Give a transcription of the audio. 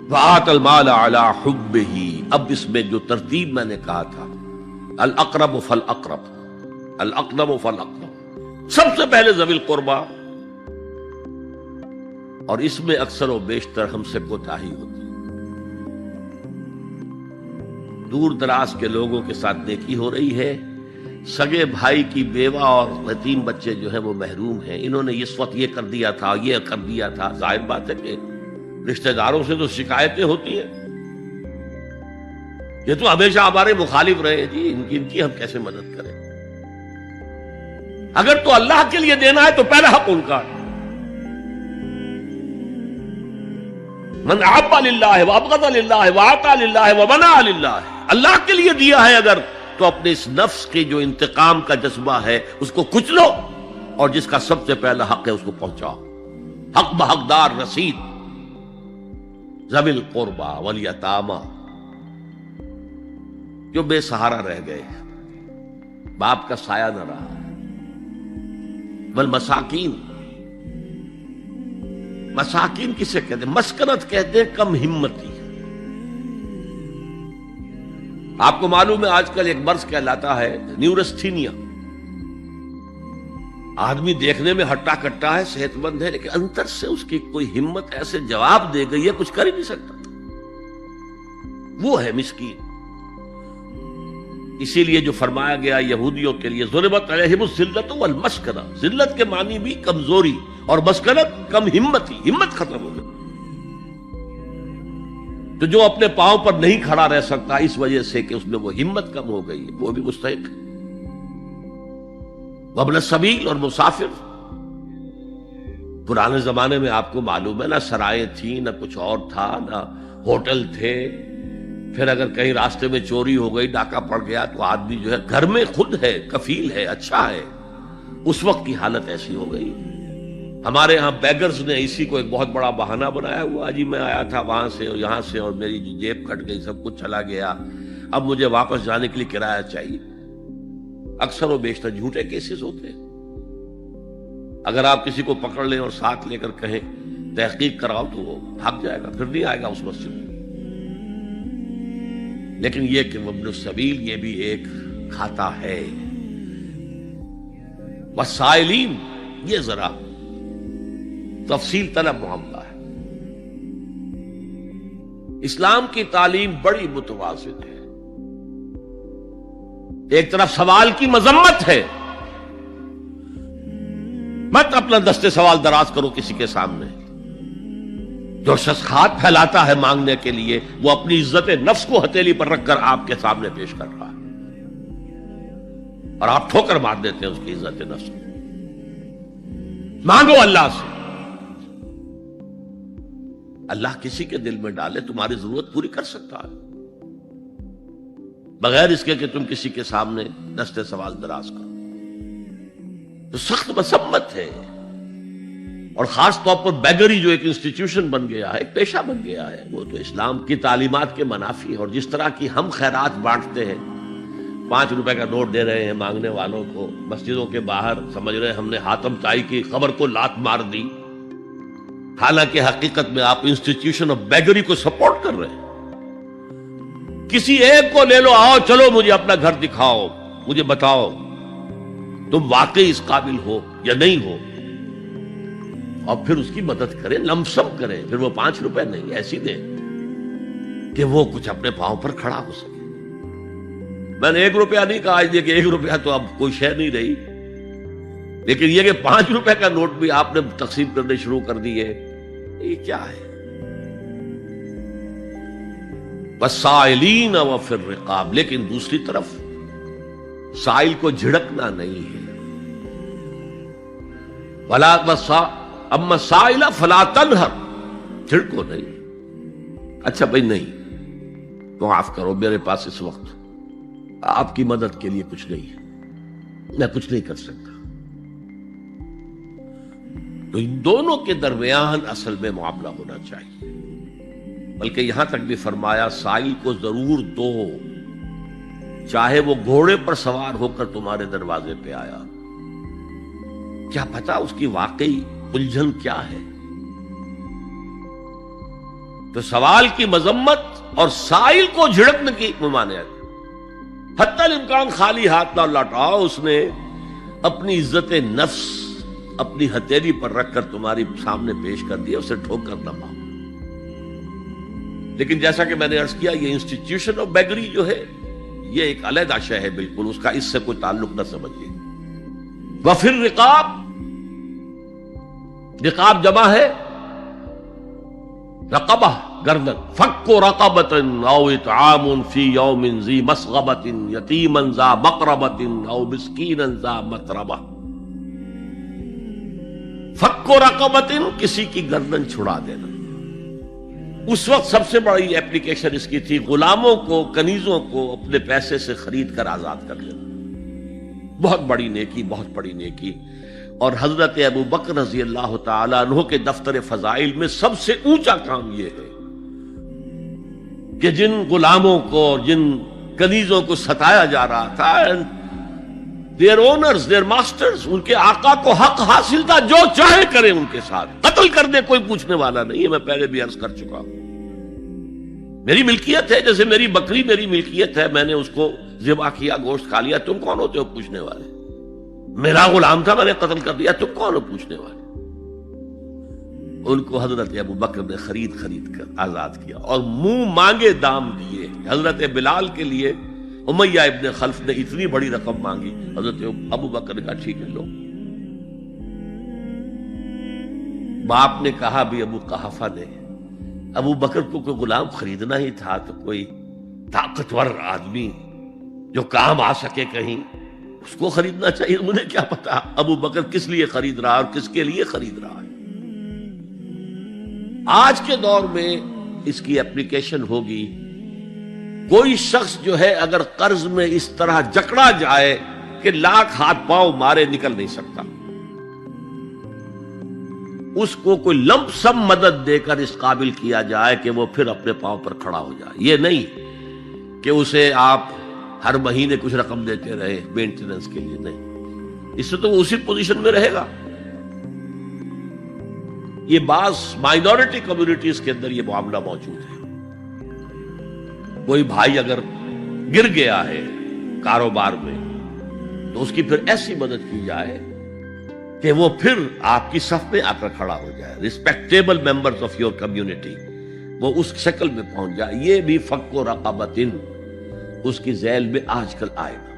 وآت المال علی حبہ، اب اس میں جو ترتیب میں نے کہا تھا، الاقرب فالاقرب، الاقرب فالاقرب، سب سے پہلے ذوی القربہ، اور اس میں اکثر و بیشتر ہم سے کوتاہی ہوتی ہے۔ دور دراز کے لوگوں کے ساتھ نیکی ہو رہی ہے، سگے بھائی کی بیوہ اور یتیم بچے جو ہیں وہ محروم ہیں، انہوں نے اس وقت یہ کر دیا تھا، یہ کر دیا تھا۔ ظاہر بات ہے کہ رشتہ داروں سے تو شکایتیں ہوتی ہیں، یہ تو ہمیشہ ہمارے مخالف رہے ہیں جی، ان کی ہم کیسے مدد کریں؟ اگر تو اللہ کے لیے دینا ہے تو پہلا حق ان کا ہے۔ من احب للہ وابغض للہ واعطى للہ ومنع للہ، اللہ کے لیے دیا ہے اگر تو اپنے اس نفس کے جو انتقام کا جذبہ ہے اس کو کچلو، اور جس کا سب سے پہلا حق ہے اس کو پہنچاؤ، حق بحقدار رسید۔ ذوی القربى والیتامى، جو بے سہارا رہ گئے، باپ کا سایہ نہ رہا، والمساکین، مساکین کسے کہتے ہیں؟ مسکنت کہتے ہیں کم ہمتی۔ آپ کو معلوم ہے آج کل ایک مرض کہلاتا ہے نیورستھینیا، آدمی دیکھنے میں ہٹا کٹا ہے، صحت مند ہے، لیکن اندر سے اس کی کوئی ہمت ایسے جواب دے گئی ہے کچھ کر ہی نہیں سکتا، وہ ہے مسکین۔ اسی لیے جو فرمایا گیا یہودیوں کے لیے ضربت علیہم الذلۃ والمسکنہ، ذلت کے معنی بھی کمزوری، اور مسکنت کم ہمت، ہی ہمت ختم ہو گئی۔ تو جو اپنے پاؤں پر نہیں کھڑا رہ سکتا اس وجہ سے کہ اس میں وہ ہمت کم ہو گئی، وہ بھی مستحق ہے۔ وابن السبیل، اور مسافر۔ پرانے زمانے میں آپ کو معلوم ہے نہ سرائیں تھیں، نہ کچھ اور تھا، نہ ہوٹل تھے، پھر اگر کہیں راستے میں چوری ہو گئی، ڈاکہ پڑ گیا، تو آدمی جو ہے گھر میں خود ہے، کفیل ہے، اچھا ہے۔ اس وقت کی حالت ایسی ہو گئی۔ ہمارے ہاں بیگرز نے اسی کو ایک بہت بڑا بہانہ بنایا ہوا، جی میں آیا تھا وہاں سے اور یہاں سے، اور میری جیب کٹ گئی، سب کچھ چلا گیا، اب مجھے واپس جانے کے لیے کرایہ چاہیے۔ اکثر و بیشتر جھوٹے کیسز ہوتے ہیں۔ اگر آپ کسی کو پکڑ لیں اور ساتھ لے کر کہیں تحقیق کراؤ تو وہ بھاگ جائے گا، پھر نہیں آئے گا اس مسجد میں۔ لیکن یہ کہ ابن السبیل، یہ بھی ایک کھاتا ہے۔ والسائلین، یہ ذرا تفصیل طلب معاملہ ہے۔ اسلام کی تعلیم بڑی متوازن ہے۔ ایک طرف سوال کی مذمت ہے، مت اپنا دستے سوال دراز کرو کسی کے سامنے۔ جو شخص ہاتھ پھیلاتا ہے مانگنے کے لیے، وہ اپنی عزت نفس کو ہتھیلی پر رکھ کر آپ کے سامنے پیش کر رہا ہے، اور آپ ٹھوکر مار دیتے ہیں اس کی عزت نفس کو۔ مانگو اللہ سے، اللہ کسی کے دل میں ڈالے تمہاری ضرورت پوری کر سکتا ہے، بغیر اس کے کہ تم کسی کے سامنے دستے سوال دراز کرو۔ تو سخت مذمت ہے، اور خاص طور پر بیگری جو ایک انسٹیٹیوشن بن گیا ہے، ایک پیشہ بن گیا ہے، وہ تو اسلام کی تعلیمات کے منافی ہے۔ اور جس طرح کی ہم خیرات بانٹتے ہیں، 5 روپے کا نوٹ دے رہے ہیں مانگنے والوں کو مسجدوں کے باہر، سمجھ رہے ہیں ہم نے حاتم طائی کی خبر کو لات مار دی، حالانکہ حقیقت میں آپ انسٹیٹیوشن آف بیگری کو سپورٹ کر رہے ہیں۔ کسی ایک کو لے لو، آؤ چلو مجھے اپنا گھر دکھاؤ، مجھے بتاؤ تم واقعی اس قابل ہو یا نہیں ہو، اور پھر اس کی مدد کریں، لمسم کریں۔ پھر وہ 5 روپے نہیں، ایسی دیں کہ وہ کچھ اپنے پاؤں پر کھڑا ہو سکے۔ میں نے 1 روپیہ نہیں کہا، آج دیکھیں 1 روپیہ تو اب کوئی شے نہیں رہی، لیکن یہ کہ 5 روپے کا نوٹ بھی آپ نے تقسیم کرنے شروع کر دیے، یہ کیا ہے؟ والسائلین وفی الرقاب، لیکن دوسری طرف سائل کو جھڑکنا نہیں ہے۔ ولا اما السائل فلا تنہر، جھڑکو نہیں۔ اچھا بھائی نہیں، معاف کرو، میرے پاس اس وقت آپ کی مدد کے لیے کچھ نہیں ہے، میں کچھ نہیں کر سکتا۔ تو ان دونوں کے درمیان اصل میں معاملہ ہونا چاہیے، بلکہ یہاں تک بھی فرمایا سائل کو ضرور دو، چاہے وہ گھوڑے پر سوار ہو کر تمہارے دروازے پہ آیا، کیا پتا اس کی واقعی الجھن کیا ہے۔ تو سوال کی مذمت اور سائل کو جھڑکنے کی ممانعت، حتی الامکان خالی ہاتھ نہ لوٹاؤ. اس نے اپنی عزت نفس اپنی ہتھیلی پر رکھ کر تمہاری سامنے پیش کر دیا، اسے ٹھوکر نہ مارو. لیکن جیسا کہ میں نے عرض کیا، یہ انسٹیٹیوشن آف بیگری جو ہے یہ ایک علیحدہ شے ہے، بالکل اس کا اس سے کوئی تعلق نہ سمجھیے. وفر رقاب، رقاب جمع ہے رقبہ، گردن. فک رقبۃ او اطعام فی یوم ذی مسغبۃ یتیما ذا مقربۃ او مسکینا ذا متربہ. فک رقبۃ، کسی کی گردن چھڑا دینا. اس وقت سب سے بڑی ایپلیکیشن اس کی تھی غلاموں کو، کنیزوں کو اپنے پیسے سے خرید کر آزاد کر لینا. بہت بڑی نیکی، بہت بڑی نیکی. اور حضرت ابو بکر رضی اللہ تعالیٰ عنہ کے دفتر فضائل میں سب سے اونچا کام یہ ہے کہ جن غلاموں کو اور جن کنیزوں کو ستایا جا رہا تھا، their owners, their masters، ان کے آقا کو حق حاصل تھا، جو چاہے کریں ان کے ساتھ، قتل کر دے، کوئی پوچھنے والا نہیں ہے. میں پہلے بھی عرض کر چکا ہوں، میری ملکیت ہے، جیسے میری بکری میری ملکیت ہے، میں نے اس کو ذبح کیا، گوشت کھا لیا، تم کون ہوتے ہو پوچھنے والے؟ میرا غلام تھا، میں نے قتل کر دیا، تم کون ہو پوچھنے والے؟ ان کو حضرت ابو بکر نے خرید کر آزاد کیا اور منہ مانگے دام دیے. حضرت بلال کے لیے امیہ ابن خلف نے اتنی بڑی رقم مانگی، حضرت ابو بکر نے کہا ٹھیک ہے لو. باپ نے کہا بھی ابو قحافہ نے، ابو بکر کو کوئی غلام خریدنا ہی تھا تو کوئی طاقتور آدمی جو کام آ سکے کہیں، اس کو خریدنا چاہیے. مجھے کیا پتا ابو بکر کس لیے خرید رہا اور کس کے لیے خرید رہا ہے. آج کے دور میں اس کی اپلیکیشن ہوگی. کوئی شخص جو ہے اگر قرض میں اس طرح جکڑا جائے کہ لاکھ ہاتھ پاؤں مارے نکل نہیں سکتا، اس کو کوئی لمپ سم مدد دے کر اس قابل کیا جائے کہ وہ پھر اپنے پاؤں پر کھڑا ہو جائے. یہ نہیں کہ اسے آپ ہر مہینے کچھ رقم دیتے رہے مینٹیننس کے لیے، نہیں، اس سے تو وہ اسی پوزیشن میں رہے گا. یہ بعض مائنورٹی کمیونٹیز کے اندر یہ معاملہ موجود ہے. کوئی بھائی اگر گر گیا ہے کاروبار میں تو اس کی پھر ایسی مدد کی جائے کہ وہ پھر آپ کی صف میں آ کر کھڑا ہو جائے. Respectable members of your community وہ اس شکل میں پہنچ جائے. یہ بھی فک و رقبۃ اس کی ذیل میں آج کل آئے گا.